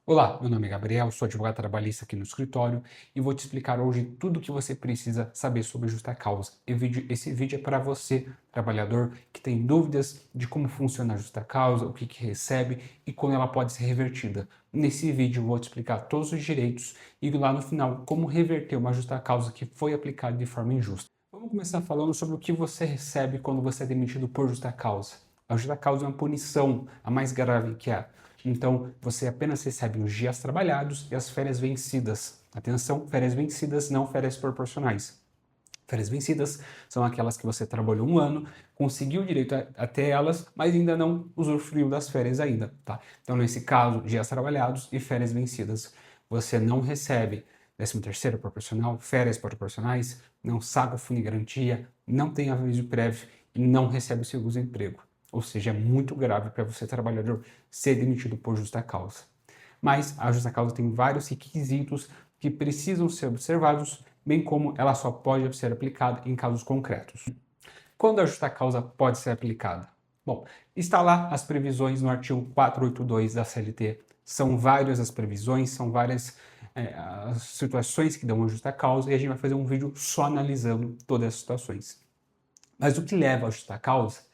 Olá, meu nome é Gabriel, sou advogado trabalhista aqui no escritório e vou te explicar hoje tudo o que você precisa saber sobre justa causa. Esse vídeo é para você, trabalhador, que tem dúvidas de como funciona a justa causa, o que recebe e como ela pode ser revertida. Nesse vídeo eu vou te explicar todos os direitos e lá no final como reverter uma justa causa que foi aplicada de forma injusta. Vamos começar falando sobre o que você recebe quando você é demitido por justa causa. A justa causa é uma punição, a mais grave que há. Então, você apenas recebe os dias trabalhados e as férias vencidas. Atenção, férias vencidas, não férias proporcionais. Férias vencidas são aquelas que você trabalhou um ano, conseguiu direito até elas, mas ainda não usufruiu das férias ainda, tá? Então, nesse caso, dias trabalhados e férias vencidas, você não recebe 13º proporcional, férias proporcionais, não saca fundo de garantia, não tem aviso prévio e não recebe o seguro-desemprego. Ou seja, é muito grave para você, trabalhador, ser demitido por justa causa. Mas a justa causa tem vários requisitos que precisam ser observados, bem como ela só pode ser aplicada em casos concretos. Quando a justa causa pode ser aplicada? Bom, está lá as previsões no artigo 482 da CLT. São várias as previsões, são várias as situações que dão a justa causa e a gente vai fazer um vídeo só analisando todas as situações. Mas o que leva à justa causa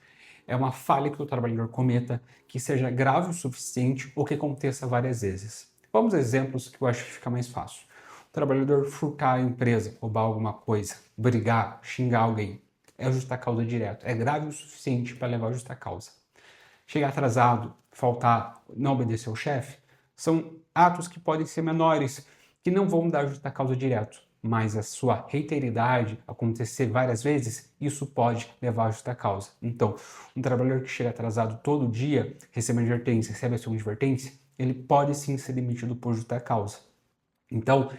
é uma falha que o trabalhador cometa que seja grave o suficiente ou que aconteça várias vezes. Vamos a exemplos que eu acho que fica mais fácil. O trabalhador furtar a empresa, roubar alguma coisa, brigar, xingar alguém. É justa causa direta. É grave o suficiente para levar a justa causa. Chegar atrasado, faltar, não obedecer ao chefe, são atos que podem ser menores, que não vão dar justa causa direto, mas a sua reiteridade, acontecer várias vezes, isso pode levar à justa causa. Então, um trabalhador que chega atrasado todo dia, recebe uma advertência, recebe a sua advertência, ele pode sim ser demitido por justa causa. Então,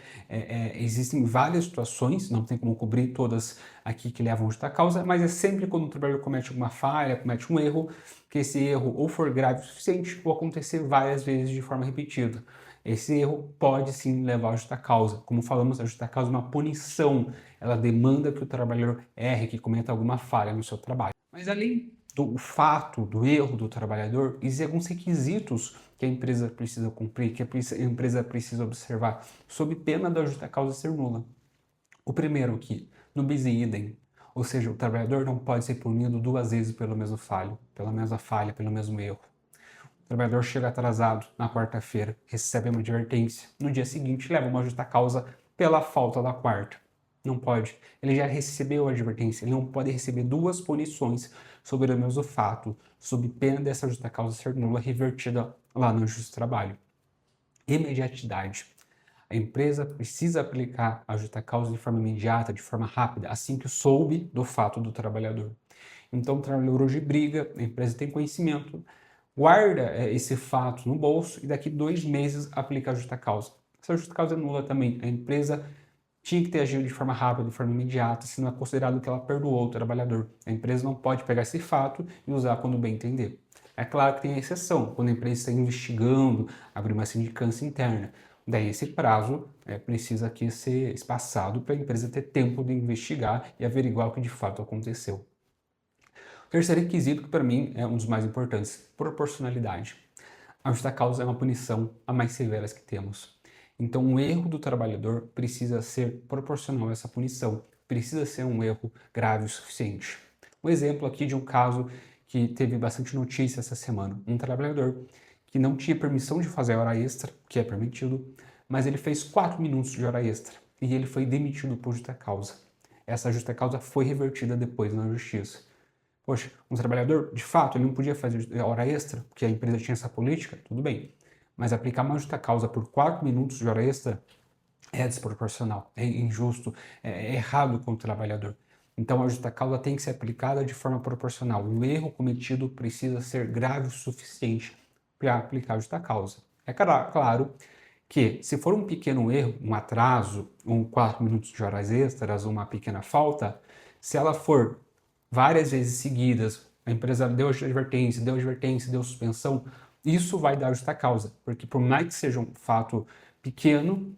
existem várias situações, não tem como cobrir todas aqui que levam a justa causa, mas é sempre quando o trabalhador comete alguma falha, comete um erro, que esse erro ou for grave o suficiente ou acontecer várias vezes de forma repetida. Esse erro pode sim levar à justa causa. Como falamos, a justa causa é uma punição, ela demanda que o trabalhador erre, que cometa alguma falha no seu trabalho. Mas além do fato, do erro do trabalhador, existem alguns requisitos que a empresa precisa cumprir, que a empresa precisa observar, sob pena da justa causa ser nula. O primeiro aqui, no bis in idem, ou seja, o trabalhador não pode ser punido duas vezes pelo mesmo falho, pela mesma falha, pelo mesmo erro. O trabalhador chega atrasado na quarta-feira, recebe uma advertência, no dia seguinte leva uma justa causa pela falta da quarta. Não pode. Ele já recebeu a advertência, ele não pode receber duas punições sobre o mesmo fato, sob pena dessa justa causa ser nula revertida lá no Justiça do Trabalho. Imediatidade. A empresa precisa aplicar a justa causa de forma imediata, de forma rápida, assim que soube do fato do trabalhador. Então, o trabalhador hoje briga, a empresa tem conhecimento, guarda esse fato no bolso e daqui 2 meses aplica a justa causa. Essa justa causa é nula também. A empresa tinha que ter agido de forma rápida, de forma imediata, senão é considerado que ela perdoou o trabalhador. A empresa não pode pegar esse fato e usar quando bem entender. É claro que tem a exceção, quando a empresa está investigando, abrir uma sindicância interna. Daí esse prazo precisa aqui ser espaçado para a empresa ter tempo de investigar e averiguar o que de fato aconteceu. O terceiro requisito, que para mim é um dos mais importantes, proporcionalidade. A justa causa é uma punição a mais severas que temos. Então, o erro do trabalhador precisa ser proporcional a essa punição, precisa ser um erro grave o suficiente. Um exemplo aqui de um caso que teve bastante notícia essa semana. Um trabalhador que não tinha permissão de fazer hora extra, que é permitido, mas ele fez 4 minutos de hora extra e ele foi demitido por justa causa. Essa justa causa foi revertida depois na justiça. Poxa, um trabalhador, de fato, ele não podia fazer hora extra, porque a empresa tinha essa política, tudo bem. Mas aplicar uma justa causa por 4 minutos de hora extra é desproporcional, é injusto, é errado com o trabalhador. Então a justa causa tem que ser aplicada de forma proporcional. O erro cometido precisa ser grave o suficiente para aplicar a justa causa. É claro que, se for um pequeno erro, um atraso, 4 minutos de horas extras, uma pequena falta, se ela for várias vezes seguidas, a empresa deu advertência, deu suspensão, isso vai dar justa causa, porque por mais que seja um fato pequeno,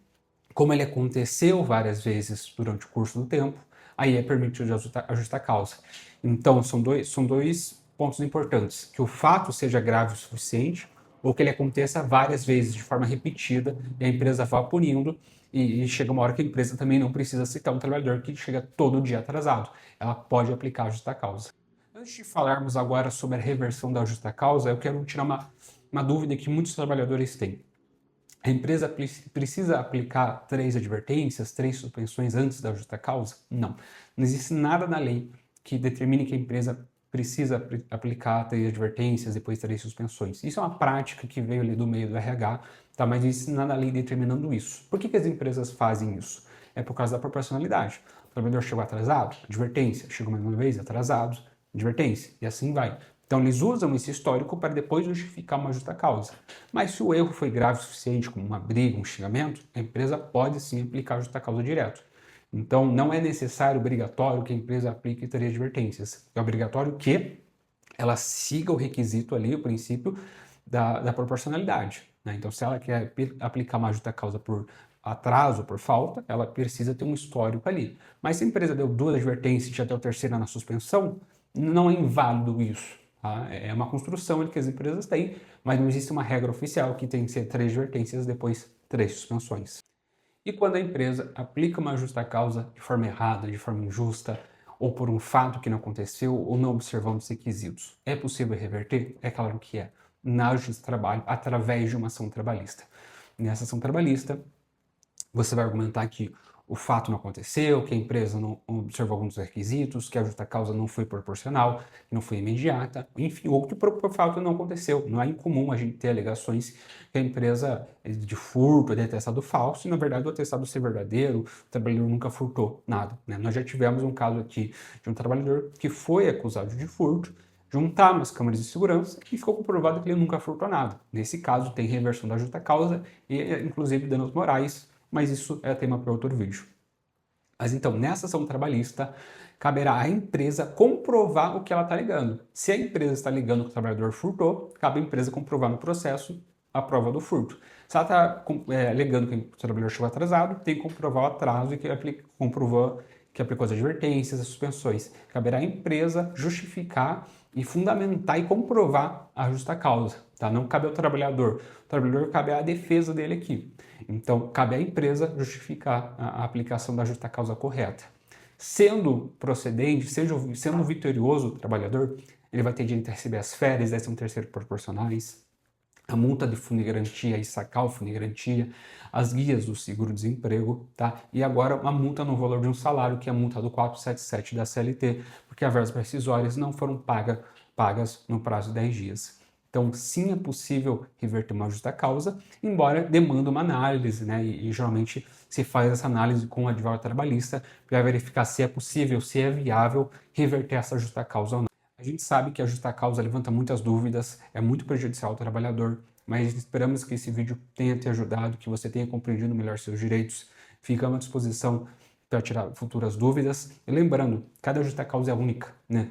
como ele aconteceu várias vezes durante o curso do tempo, aí é permitido a justa causa. Então, são dois pontos importantes, que o fato seja grave o suficiente, ou que ele aconteça várias vezes de forma repetida e a empresa vá punindo e chega uma hora que a empresa também não precisa aceitar um trabalhador que chega todo dia atrasado. Ela pode aplicar a justa causa. Antes de falarmos agora sobre a reversão da justa causa, eu quero tirar uma dúvida que muitos trabalhadores têm. A empresa precisa aplicar 3 advertências, 3 suspensões antes da justa causa? Não. Não existe nada na lei que determine que a empresa precisa aplicar 3 advertências, depois 3 suspensões. Isso é uma prática que veio ali do meio do RH, tá? Mas não existe nada na lei determinando isso. Por que as empresas fazem isso? É por causa da proporcionalidade. O trabalhador chegou atrasado, advertência. Chegou mais uma vez, atrasado, advertência. E assim vai. Então, eles usam esse histórico para depois justificar uma justa causa. Mas se o erro foi grave o suficiente, como uma briga, um xingamento, a empresa pode sim aplicar a justa causa direto. Então, não é necessário, obrigatório, que a empresa aplique 3 advertências. É obrigatório que ela siga o requisito ali, o princípio da proporcionalidade, né? Então, se ela quer aplicar uma justa causa por atraso, por falta, ela precisa ter um histórico ali. Mas se a empresa deu 2 advertências e já deu a terceira na suspensão, não é inválido isso. Tá? É uma construção que as empresas têm, mas não existe uma regra oficial que tem que ser 3 advertências, depois 3 suspensões. E quando a empresa aplica uma justa causa de forma errada, de forma injusta, ou por um fato que não aconteceu, ou não observando os requisitos, é possível reverter? É claro que é. Na Justiça do Trabalho, através de uma ação trabalhista. Nessa ação trabalhista, você vai argumentar que o fato não aconteceu, que a empresa não observou alguns requisitos, que a justa causa não foi proporcional, que não foi imediata, enfim, ou que o fato não aconteceu. Não é incomum a gente ter alegações que a empresa de furto é de atestado falso, e na verdade o atestado ser verdadeiro, o trabalhador nunca furtou nada, né? Nós já tivemos um caso aqui de um trabalhador que foi acusado de furto, juntar umas câmeras de segurança e ficou comprovado que ele nunca furtou nada. Nesse caso, tem reversão da justa causa e, inclusive, danos morais, mas isso é tema para outro vídeo. Mas então, nessa ação trabalhista, caberá à empresa comprovar o que ela está alegando. Se a empresa está alegando que o trabalhador furtou, cabe à empresa comprovar no processo a prova do furto. Se ela está alegando que o trabalhador chegou atrasado, tem que comprovar o atraso e que comprovou que aplicou as advertências, as suspensões. Caberá à empresa justificar e fundamentar e comprovar a justa causa. Tá? Não cabe ao trabalhador. O trabalhador cabe à defesa dele aqui. Então, cabe à empresa justificar a aplicação da justa causa correta. Sendo procedente, sendo vitorioso o trabalhador, ele vai ter direito a receber as férias, 13º proporcionais, a multa de fundo de garantia e sacar o fundo de garantia, as guias do seguro-desemprego, tá? E agora uma multa no valor de um salário, que é a multa do 477 da CLT, porque as verbas rescisórias não foram pagas no prazo de 10 dias. Então, sim, é possível reverter uma justa causa, embora demanda uma análise, né? E geralmente se faz essa análise com o advogado trabalhista para verificar se é possível, se é viável reverter essa justa causa ou não. A gente sabe que a justa causa levanta muitas dúvidas, é muito prejudicial ao trabalhador, mas esperamos que esse vídeo tenha te ajudado, que você tenha compreendido melhor seus direitos. Ficamos à disposição para tirar futuras dúvidas. E lembrando, cada justa causa é única, né?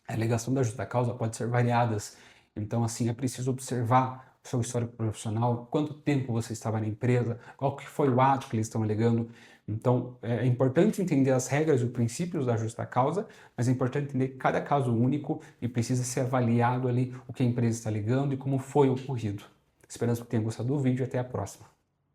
A alegação da justa causa pode ser variadas. Então, assim, é preciso observar o seu histórico profissional, quanto tempo você estava na empresa, qual que foi o ato que eles estão alegando. Então, é importante entender as regras e os princípios da justa causa, mas é importante entender que cada caso único e precisa ser avaliado ali o que a empresa está alegando e como foi ocorrido. Esperamos que tenha gostado do vídeo e até a próxima.